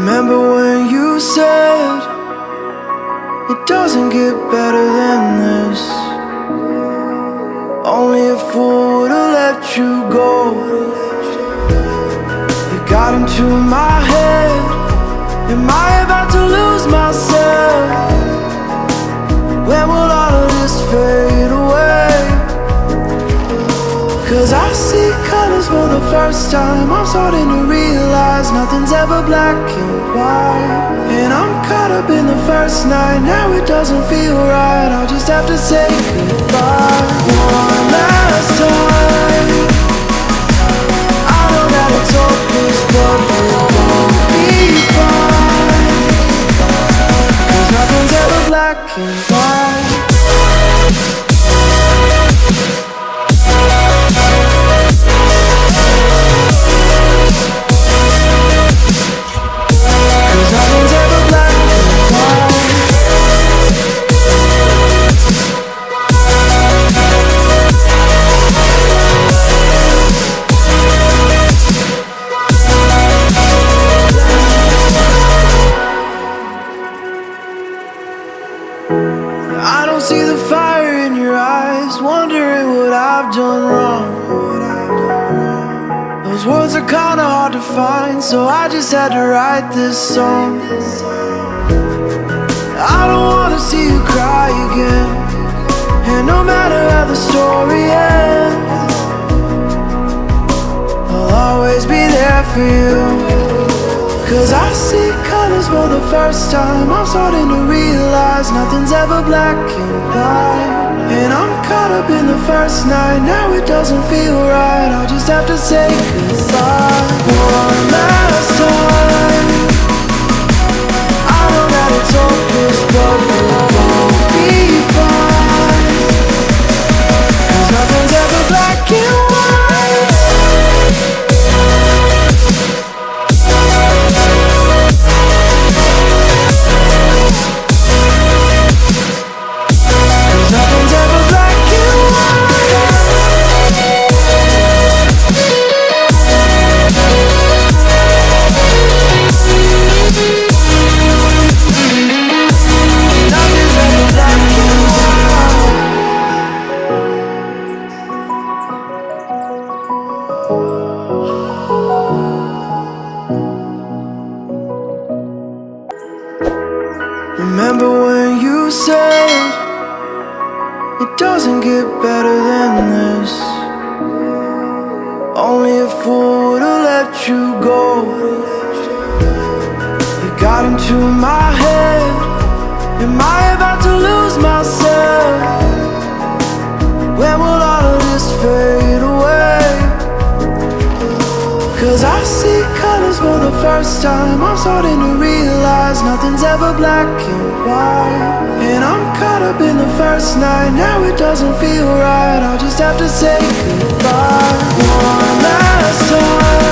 Remember when you said it doesn't get better than this? Only a fool would've let you go. You got into my head. Am I about to lose myself? When will all of this fade away? Cause I see colors for the first time. I'm starting to realize nothing's ever black and white. And I'm caught up in the first night. Now it doesn't feel right. I'll just have to say goodbye one last time. I know that it's hopeless, but it won't be fine. Cause nothing's ever black and white. I don't see the fire in your eyes, wondering what I've done wrong. Those words are kinda hard to find, so I just had to write this song. I don't wanna see you cry again, and no matter how the story ends, I'll always be there for you. Cause I see colors for the first time. I'm starting to realize nothing's ever black and white. And I'm caught up in the first night. Now it doesn't feel right. I'll just have to say goodbye one last time. I know that it's hopeless, but it won't be fine. Cause nothing's ever black and white. Remember when you said it doesn't get better than this? Only a fool would've let you go. You got into my head. Am I about to lose myself? When will all of this fade away? Cause I see colors for the first time. I'm starting to realize nothing's ever black and white. And I'm caught up in the first night. Now it doesn't feel right. I'll just have to say goodbye one last time.